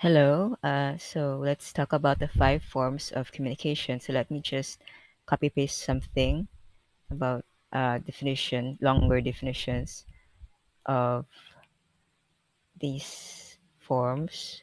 Hello. So let's talk about the five forms of communication. So let me just copy paste something about longer definitions of these forms.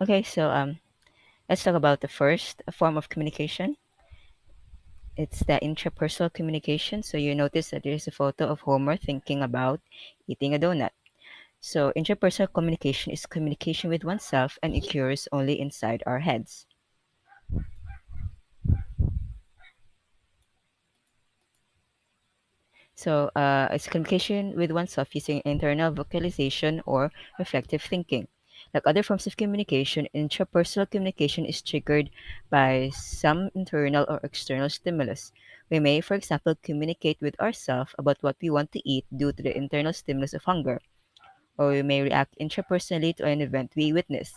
Okay, so let's talk about the first form of communication. It's the intrapersonal communication. So you notice that there is a photo of Homer thinking about eating a donut. So intrapersonal communication is communication with oneself and it occurs only inside our heads. So, it's communication with oneself using internal vocalization or reflective thinking. Like other forms of communication, intrapersonal communication is triggered by some internal or external stimulus. We may, for example, communicate with ourselves about what we want to eat due to the internal stimulus of hunger, or we may react intrapersonally to an event we witness.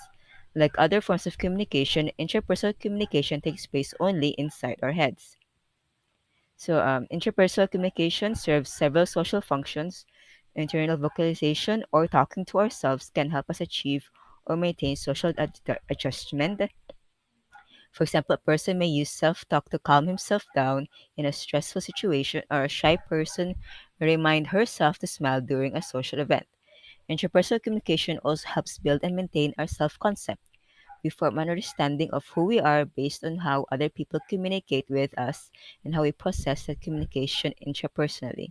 Like other forms of communication, intrapersonal communication takes place only inside our heads. So, interpersonal communication serves several social functions. Internal vocalization or talking to ourselves can help us achieve or maintain social adjustment. For example, a person may use self talk to calm himself down in a stressful situation, or a shy person may remind herself to smile during a social event. Interpersonal communication also helps build and maintain our self concept. We form an understanding of who we are based on how other people communicate with us and how we process that communication intrapersonally.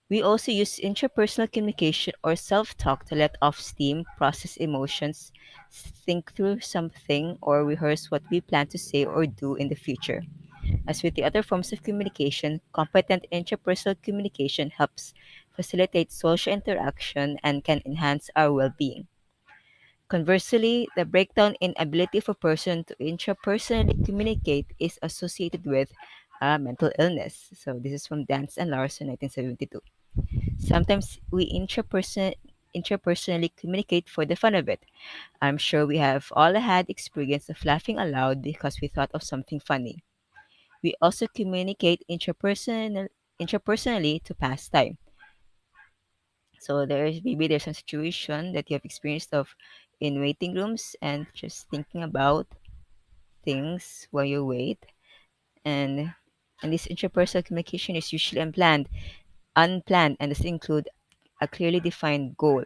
We also use intrapersonal communication or self talk to let off steam, process emotions, think through something, or rehearse what we plan to say or do in the future. As with the other forms of communication, competent intrapersonal communication helps facilitate social interaction and can enhance our well being. Conversely, the breakdown in ability of a person to intrapersonally communicate is associated with mental illness. So this is from Dance and Larson, 1972. Sometimes we intrapersonally communicate for the fun of it. I'm sure we have all had experience of laughing aloud because we thought of something funny. We also communicate intrapersonally to pass time. So there's some situation that you have experienced of in waiting rooms and just thinking about things while you wait, and this interpersonal communication is usually unplanned and does include a clearly defined goal.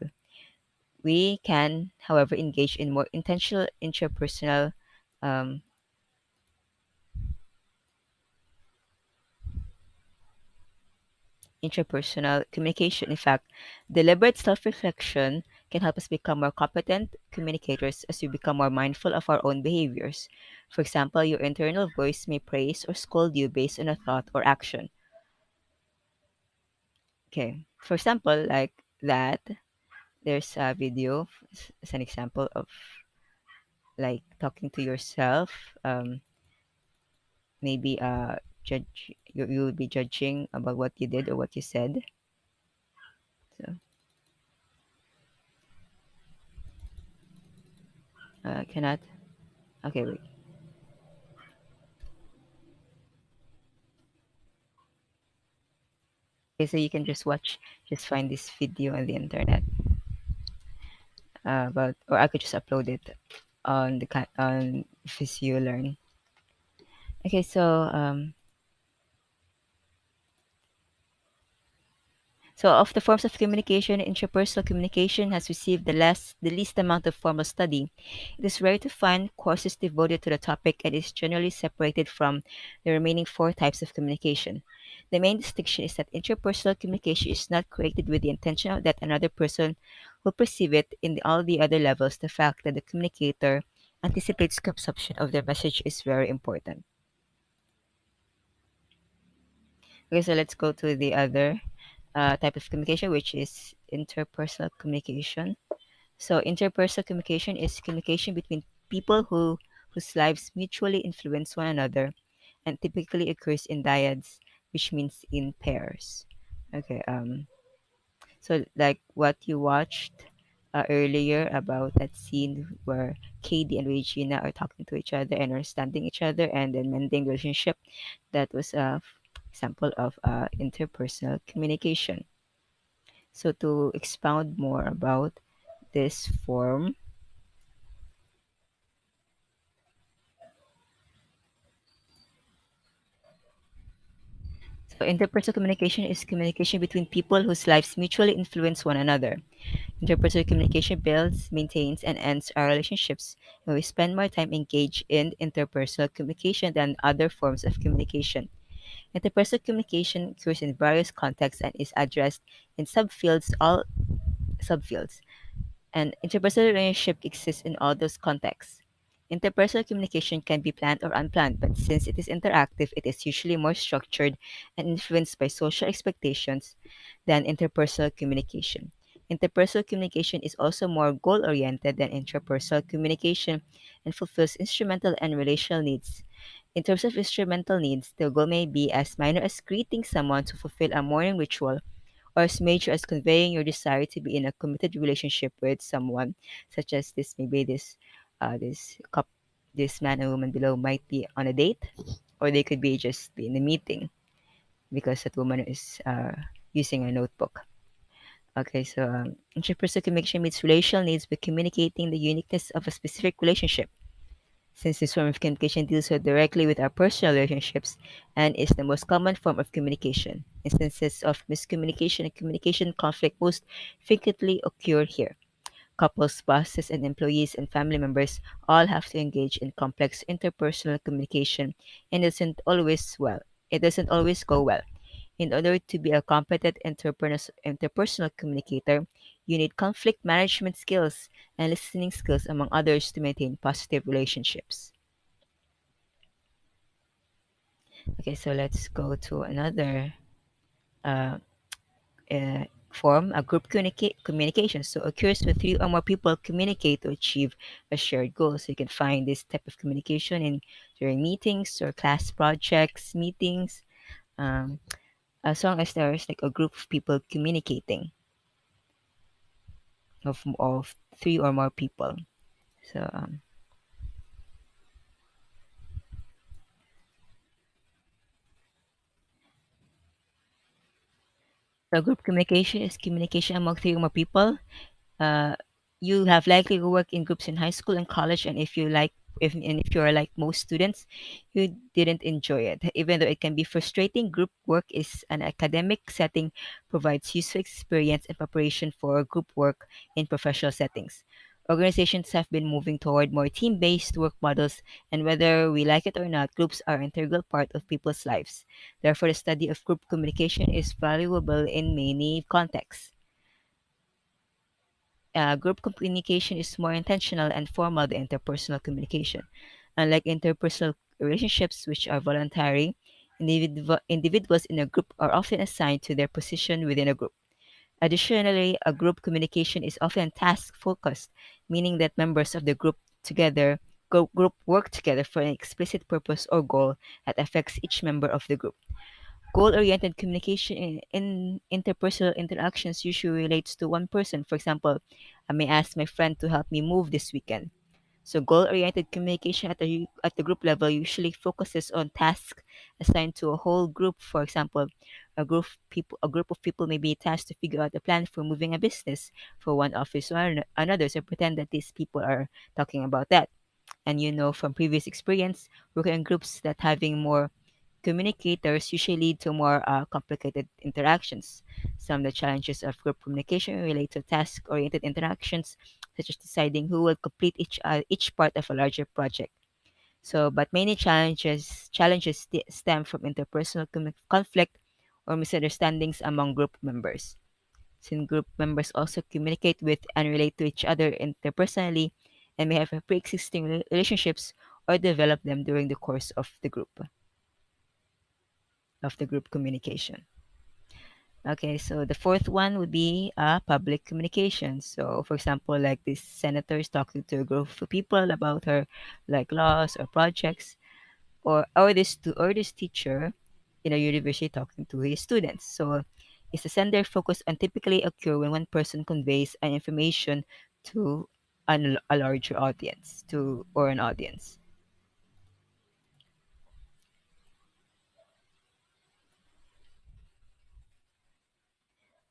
We can, however, engage in more intentional um, interpersonal communication. In fact, deliberate self-reflection can help us become more competent communicators as we become more mindful of our own behaviors. For example, your internal voice may praise or scold you based on a thought or action. Okay. For example, like that, there's a video as an example of like talking to yourself. Maybe you will be judging about what you did or what you said. So cannot. Okay, wait. Okay, so you can just find this video on the internet. But or I could just upload it on on Physio Learn. Okay, so of the forms of communication, interpersonal communication has received the least amount of formal study. It is rare to find courses devoted to the topic and is generally separated from the remaining four types of communication. The main distinction is that interpersonal communication is not created with the intention that another person will perceive it in all the other levels. The fact that the communicator anticipates consumption of their message is very important. Okay, so let's go to the other type of communication, which is interpersonal communication. So, interpersonal communication is communication between people whose lives mutually influence one another and typically occurs in dyads, which means in pairs. Okay, so like what you watched earlier about that scene where Katie and Regina are talking to each other and understanding each other and then mending relationship. That was a example of interpersonal communication. So to expound more about this form, so interpersonal communication is communication between people whose lives mutually influence one another. Interpersonal communication builds, maintains, and ends our relationships, and we spend more time engaged in interpersonal communication than other forms of communication. Interpersonal communication occurs in various contexts and is addressed in all subfields. And interpersonal relationship exists in all those contexts. Interpersonal communication can be planned or unplanned, but since it is interactive, it is usually more structured and influenced by social expectations than interpersonal communication. Interpersonal communication is also more goal oriented than intrapersonal communication and fulfills instrumental and relational needs. In terms of instrumental needs, the goal may be as minor as greeting someone to fulfill a morning ritual or as major as conveying your desire to be in a committed relationship with someone, such as this maybe this man and woman below might be on a date, or they could be just be in a meeting because that woman is using a notebook. Okay, so interpersonal communication meets relational needs by communicating the uniqueness of a specific relationship. Since this form of communication deals so directly with our personal relationships and is the most common form of communication, instances of miscommunication and communication conflict most frequently occur here. Couples, bosses, and employees and family members all have to engage in complex interpersonal communication, and it doesn't always go well. In order to be a competent interpersonal communicator, you need conflict management skills and listening skills, among others, to maintain positive relationships. Okay, so let's go to another uh, form, a group communication. So occurs when three or more people communicate to achieve a shared goal. So you can find this type of communication in during meetings or class projects, meetings, um, as long as there's like a group of people communicating of three or more people. So so group communication is communication among three or more people. uh, you have likely worked in groups in high school and college, and if you are like most students, you didn't enjoy it. Even though it can be frustrating, group work is an academic setting, provides useful experience and preparation for group work in professional settings. Organizations have been moving toward more team-based work models, and whether we like it or not, groups are an integral part of people's lives. Therefore, the study of group communication is valuable in many contexts. Group communication is more intentional and formal than interpersonal communication. Unlike interpersonal relationships, which are voluntary, individuals in a group are often assigned to their position within a group. Additionally, a group communication is often task focused, meaning that members of the group work together for an explicit purpose or goal that affects each member of the group. Goal-oriented communication in interpersonal interactions usually relates to one person. For example, I may ask my friend to help me move this weekend. So goal-oriented communication at the group level usually focuses on tasks assigned to a whole group. For example, a group of people may be tasked to figure out a plan for moving a business for one office or another. So pretend that these people are talking about that. And you know from previous experience, working in groups that having more communicators usually lead to more complicated interactions. Some of the challenges of group communication relate to task-oriented interactions, such as deciding who will complete each part of a larger project. So, but many challenges stem from interpersonal conflict or misunderstandings among group members. Since group members also communicate with and relate to each other interpersonally and may have pre-existing relationships or develop them during the course of the group communication. Okay, so the fourth one would be public communication. So, for example, like this senator is talking to a group of people about her like laws or projects, or this teacher in a university talking to his students. So, Is the sender focus on typically occur when one person conveys an information to a larger audience, to or an audience.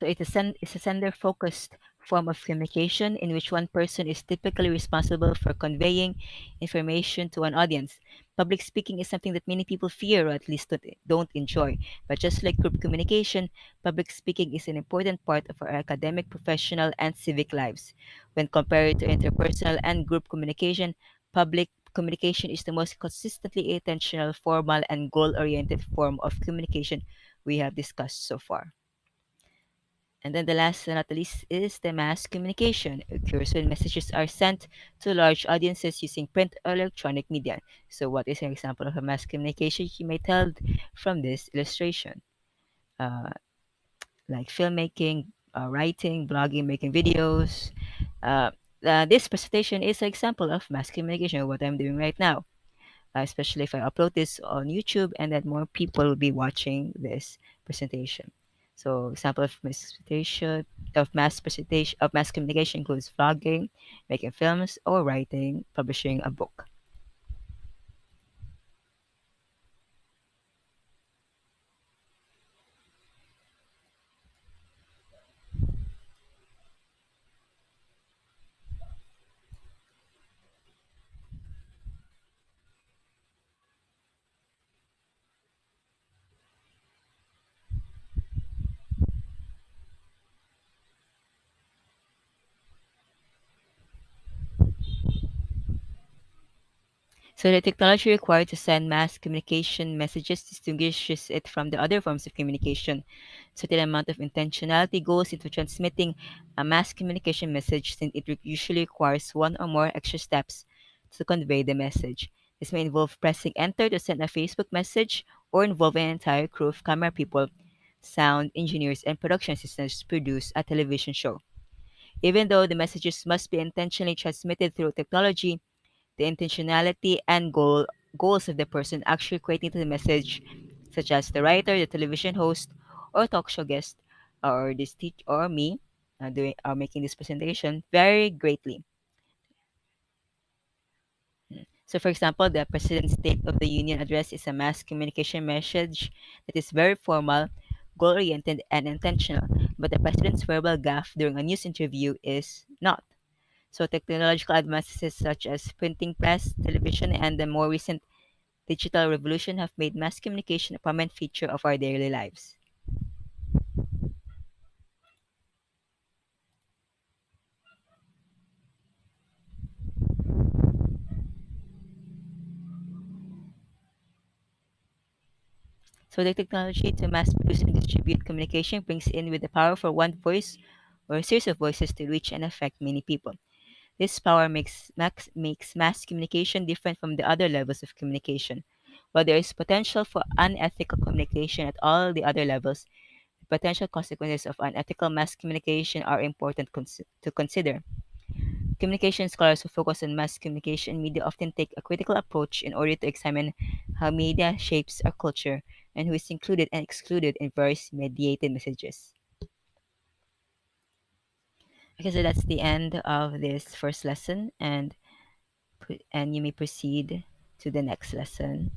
So it's a sender-focused form of communication in which one person is typically responsible for conveying information to an audience. Public speaking is something that many people fear or at least don't enjoy. But just like group communication, public speaking is an important part of our academic, professional, and civic lives. When compared to interpersonal and group communication, public communication is the most consistently intentional, formal, and goal-oriented form of communication we have discussed so far. And then the last and not the least is the mass communication. It occurs when messages are sent to large audiences using print or electronic media. So, what is an example of a mass communication? You may tell from this illustration, uh, like filmmaking, writing, blogging, making videos. Uh, this presentation is an example of mass communication, what I'm doing right now, especially if I upload this on YouTube and then more people will be watching this presentation. So example of mass communication includes vlogging, making films, or writing, publishing a book. So the technology required to send mass communication messages distinguishes it from the other forms of communication. Certain amount of intentionality goes into transmitting a mass communication message since it usually requires one or more extra steps to convey the message. This may involve pressing enter to send a Facebook message or involve an entire crew of camera people, sound engineers, and production assistants to produce a television show. Even though the messages must be intentionally transmitted through technology, the intentionality and goals of the person actually creating the message, such as the writer, the television host, or talk show guest, or this teach or me, doing or making this presentation, vary greatly. So, for example, the President's State of the Union address is a mass communication message that is very formal, goal oriented, and intentional, but the President's verbal gaffe during a news interview is not. So, technological advances such as printing press, television, and the more recent digital revolution have made mass communication a prominent feature of our daily lives. So the technology to mass produce and distribute communication brings in with the power for one voice or a series of voices to reach and affect many people. This power makes mass communication different from the other levels of communication. While there is potential for unethical communication at all the other levels, the potential consequences of unethical mass communication are important to consider. Communication scholars who focus on mass communication media often take a critical approach in order to examine how media shapes our culture and who is included and excluded in various mediated messages. Okay, so that's the end of this first lesson, and you may proceed to the next lesson.